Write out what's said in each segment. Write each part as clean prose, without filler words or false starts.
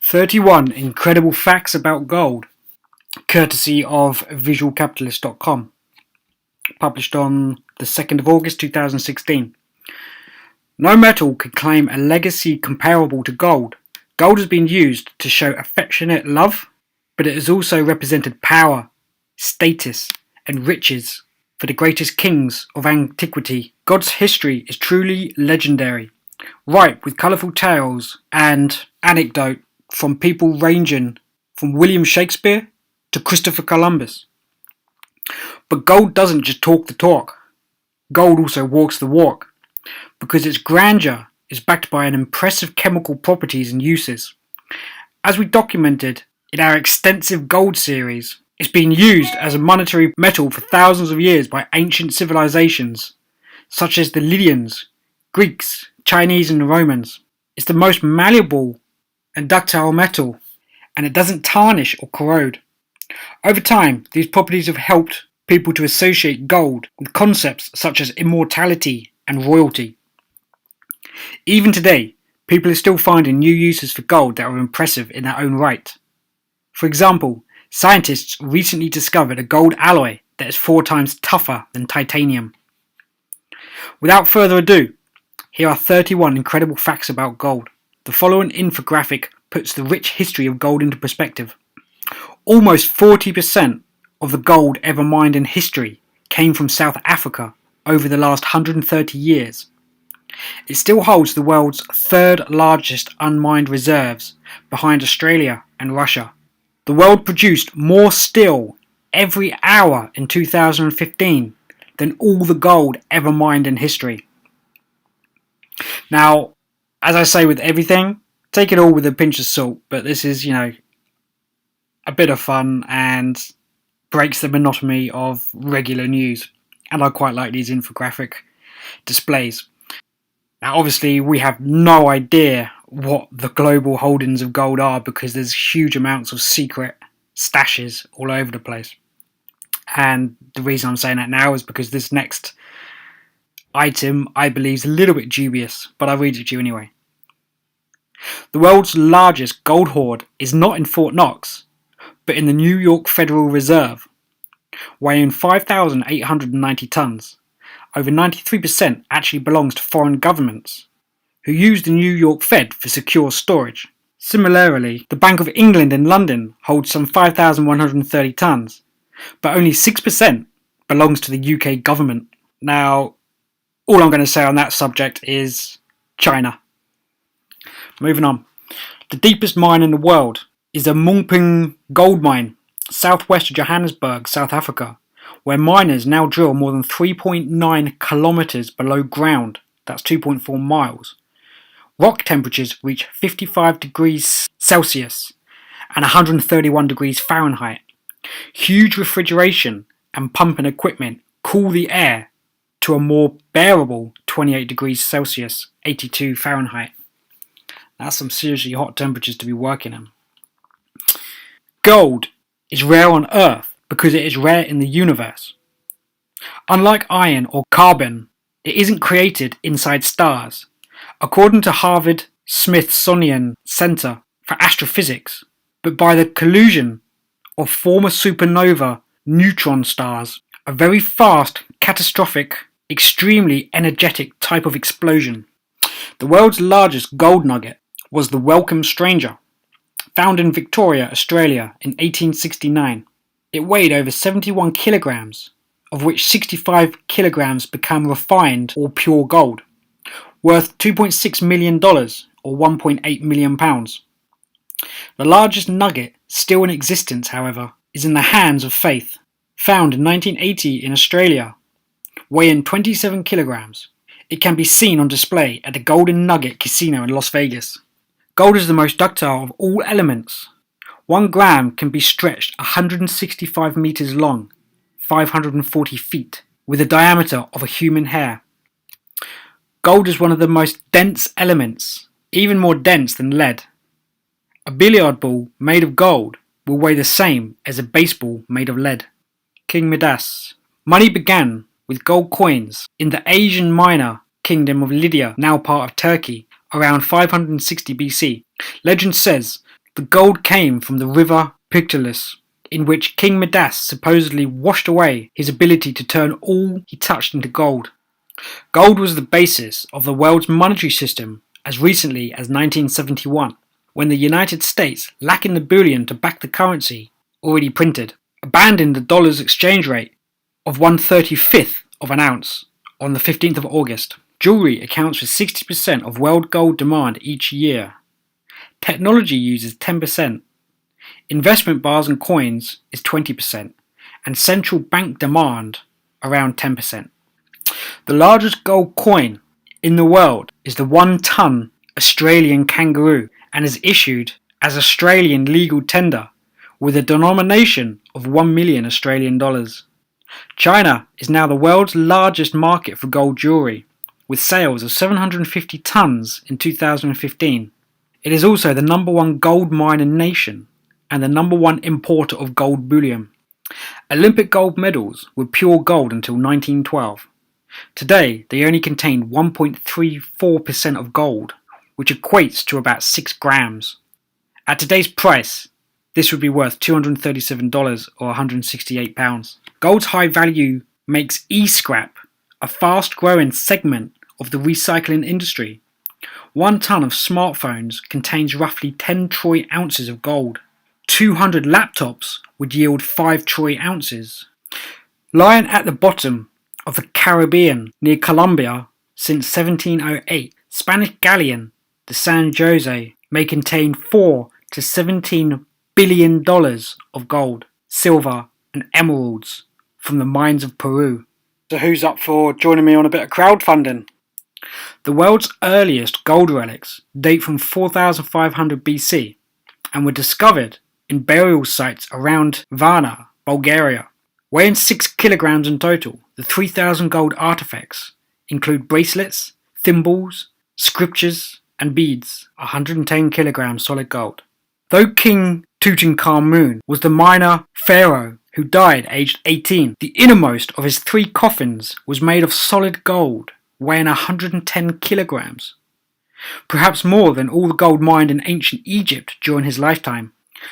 31 Incredible Facts About Gold, courtesy of visualcapitalist.com, published on the 2nd of August 2016. No metal could claim a legacy comparable to gold. Gold has been used to show affectionate love, but it has also represented power, status, and riches for the greatest kings of antiquity. God's history is truly legendary, ripe with colourful tales and anecdote from people ranging from William Shakespeare to Christopher Columbus. But gold doesn't just talk the talk. Gold also walks the walk, because its grandeur is backed by an impressive chemical properties and uses. As we documented in our extensive gold series, it's been used as a monetary metal for thousands of years by ancient civilizations, such as the Lydians, Greeks, Chinese and the Romans. It's the most malleable and ductile metal, and it doesn't tarnish or corrode. Over time, these properties have helped people to associate gold with concepts such as immortality and royalty. Even today, people are still finding new uses for gold that are impressive in their own right. For example, scientists recently discovered a gold alloy that is 4 times tougher than titanium. Without further ado, here are 31 incredible facts about gold. The following infographic puts the rich history of gold into perspective. Almost 40% of the gold ever mined in history came from South Africa over the last 130 years. It still holds the world's 3rd largest unmined reserves, behind Australia and Russia. The world produced more steel every hour in 2015 than all the gold ever mined in history. Now, as I say with everything, take it all with a pinch of salt, but this is, a bit of fun and breaks the monotony of regular news, and I quite like these infographic displays. Now, obviously, we have no idea what the global holdings of gold are because there's huge amounts of secret stashes all over the place. And the reason I'm saying that now is because this next item I believe is a little bit dubious, but I'll read it to you anyway. The world's largest gold hoard is not in Fort Knox, but in the New York Federal Reserve, weighing 5,890 tons. Over 93% actually belongs to foreign governments, who use the New York Fed for secure storage. Similarly, the Bank of England in London holds some 5,130 tons, but only 6% belongs to the UK government. Now, all I'm going to say on that subject is China. Moving on. The deepest mine in the world is the Mongping Gold Mine, southwest of Johannesburg, South Africa, where miners now drill more than 3.9 kilometers below ground. That's 2.4 miles. Rock temperatures reach 55 degrees Celsius and 131 degrees Fahrenheit. Huge refrigeration and pumping equipment cool the air to a more bearable 28 degrees Celsius, 82 Fahrenheit. That's some seriously hot temperatures to be working in. Gold is rare on Earth because it is rare in the universe. Unlike iron or carbon, it isn't created inside stars. According to Harvard Smithsonian Center for Astrophysics, but by the collision of former supernova neutron stars, a very fast, catastrophic, extremely energetic type of explosion. The world's largest gold nugget was the Welcome Stranger, found in Victoria, Australia in 1869. It weighed over 71 kilograms, of which 65 kilograms became refined or pure gold, worth $2.6 million or 1.8 million pounds. The largest nugget still in existence, however, is in the Hands of Faith, found in 1980 in Australia, weighing 27 kilograms. It can be seen on display at the Golden Nugget Casino in Las Vegas. Gold is the most ductile of all elements. 1 gram can be stretched 165 meters long, 540 feet, with a diameter of a human hair. Gold is one of the most dense elements, even more dense than lead. A billiard ball made of gold will weigh the same as a baseball made of lead. King Midas. Money began with gold coins in the Asian Minor Kingdom of Lydia, now part of Turkey, around 560 BC. Legend says The gold came from the river Pictolus, in which King Midas supposedly washed away his ability to turn all he touched into gold. Gold was the basis of the world's monetary system as recently as 1971, when the United States, lacking the bullion to back the currency already printed, abandoned the dollar's exchange rate of 1/35th of an ounce on the 15th of August. Jewelry accounts for 60% of world gold demand each year. Technology uses 10%. Investment bars and coins is 20%, and central bank demand around 10%. The largest gold coin in the world is the 1-ton Australian kangaroo and is issued as Australian legal tender with a denomination of 1 million Australian dollars. China is now the world's largest market for gold jewelry, with sales of 750 tons in 2015. It is also the number one gold mining nation and the number one importer of gold bullion. Olympic gold medals were pure gold until 1912. Today, they only contain 1.34% of gold, which equates to about 6 grams. At today's price, this would be worth $237 or £168. Gold's high value makes e-scrap a fast-growing segment of the recycling industry. 1 ton of smartphones contains roughly 10 troy ounces of gold. 200 laptops would yield 5 troy ounces. Lying at the bottom of the Caribbean near Colombia since 1708, Spanish galleon the San Jose may contain 4 to 17 billion dollars of gold, silver and emeralds from the mines of Peru. So who's up for joining me on a bit of crowdfunding? The world's earliest gold relics date from 4500 BC and were discovered in burial sites around Varna, Bulgaria. Weighing 6 kilograms in total, the 3,000 gold artifacts include bracelets, thimbles, scriptures and beads, 110 kilograms solid gold. Though King Tutankhamun was the minor pharaoh who died aged 18, the innermost of his 3 coffins was made of solid gold, weighing 110 kilograms, perhaps more than all the gold mined in ancient Egypt during his lifetime.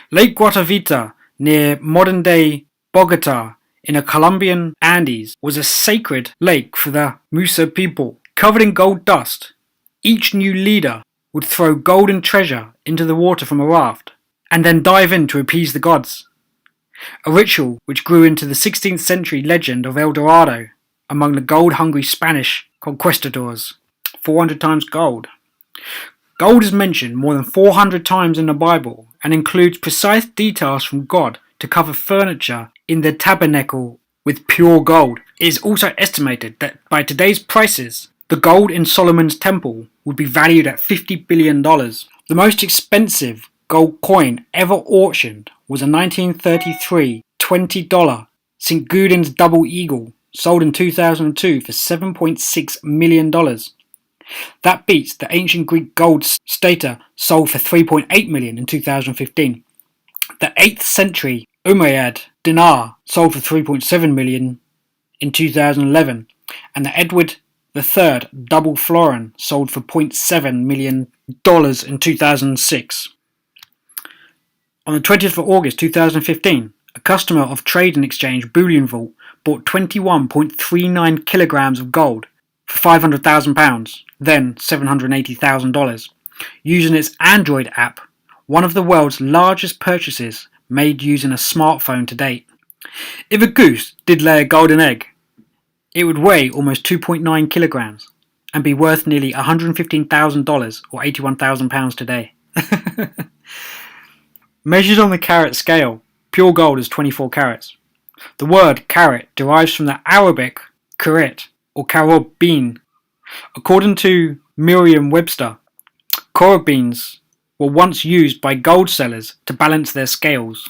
Lake Guatavita, near modern-day Bogota in the Colombian Andes, was a sacred lake for the Musa people. Covered in gold dust, each new leader would throw golden treasure into the water from a raft, and then dive in to appease the gods. A ritual which grew into the 16th century legend of El Dorado among the gold-hungry Spanish conquistadors. 400 times gold. Gold is mentioned more than 400 times in the Bible and includes precise details from God to cover furniture in the tabernacle with pure gold. It is also estimated that by today's prices, the gold in Solomon's temple would be valued at $50 billion. The most expensive gold coin ever auctioned was a 1933 $20 St. Gaudens double eagle, sold in 2002 for $7.6 million. That beats the ancient Greek gold stater sold for $3.8 million in 2015. The 8th century Umayyad dinar sold for $3.7 million in 2011, and the Edward III double florin sold for $0.7 million in 2006. On the 20th of August 2015, a customer of Trade and Exchange Bullion Vault bought 21.39 kilograms of gold for £500,000, then $780,000, using its Android app, one of the world's largest purchases made using a smartphone to date. If a goose did lay a golden egg, it would weigh almost 2.9 kilograms and be worth nearly $115,000 or £81,000 today. Measured on the carat scale, pure gold is 24 carats. The word carat derives from the Arabic karat or carob bean. According to Merriam-Webster, carob beans were once used by gold sellers to balance their scales.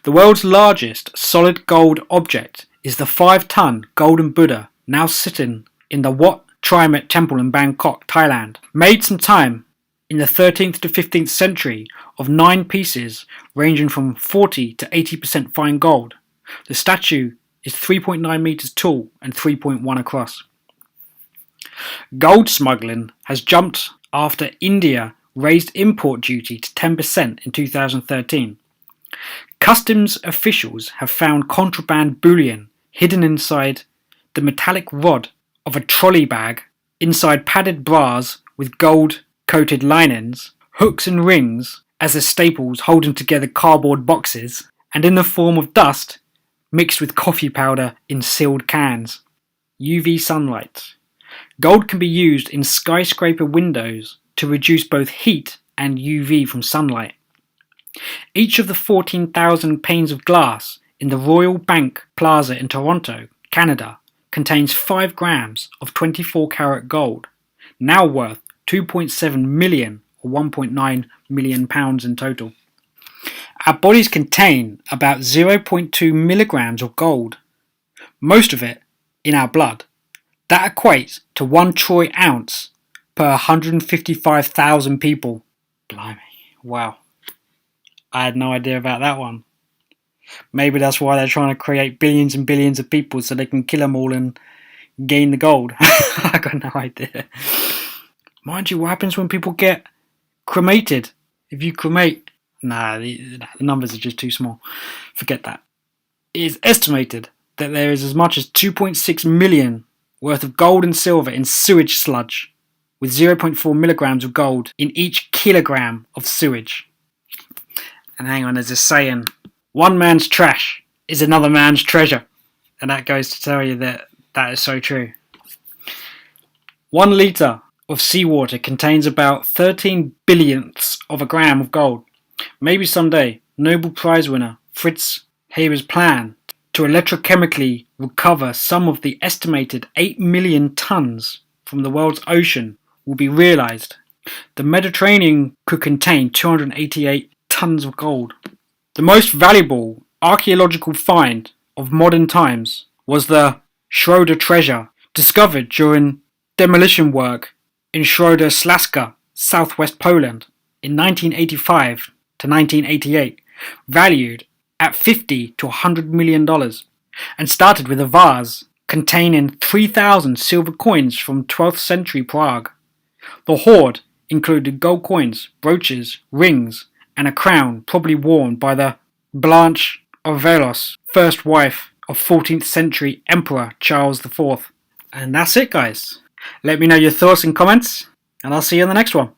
The world's largest solid gold object is the 5-ton golden Buddha now sitting in the Wat Trimet Temple in Bangkok, Thailand. Made sometime in the 13th to 15th century of 9 pieces ranging from 40 to 80% fine gold, the statue is 3.9 meters tall and 3.1 across. Gold smuggling has jumped after India raised import duty to 10% in 2013. Customs officials have found contraband bullion hidden inside the metallic rod of a trolley bag, inside padded bras with gold-coated linings, hooks and rings as the staples holding together cardboard boxes, and in the form of dust mixed with coffee powder in sealed cans. UV sunlight. Gold can be used in skyscraper windows to reduce both heat and UV from sunlight. Each of the 14,000 panes of glass in the Royal Bank Plaza in Toronto, Canada, contains 5 grams of 24-karat gold, now worth 2.7 million or 1.9 million pounds in total. Our bodies contain about 0.2 milligrams of gold, most of it in our blood. That equates to 1 troy ounce per 155,000 people. Blimey, wow. I had no idea about that one. Maybe that's why they're trying to create billions and billions of people so they can kill them all and gain the gold. I got no idea. Mind you, what happens when people get cremated? If you cremate... the numbers are just too small. Forget that. It is estimated that there is as much as 2.6 million worth of gold and silver in sewage sludge, with 0.4 milligrams of gold in each kilogram of sewage. And hang on, there's a saying, one man's trash is another man's treasure. And that goes to tell you that that is so true. 1 litre of seawater contains about 13 billionths of a gram of gold. Maybe someday, Nobel Prize winner Fritz Haber's plan to electrochemically recover some of the estimated 8 million tons from the world's ocean will be realised. The Mediterranean could contain 288 tons of gold. The most valuable archaeological find of modern times was the Schroeder treasure, discovered during demolition work in Schroeder Śląska, southwest Poland, in 1985 to 1988, valued at $50 to $100 million, and started with a vase containing 3,000 silver coins from 12th century Prague. The hoard included gold coins, brooches, rings, and a crown probably worn by the Blanche of Valois, first wife of 14th century Emperor Charles IV. And that's it, guys. Let me know your thoughts and comments, and I'll see you in the next one.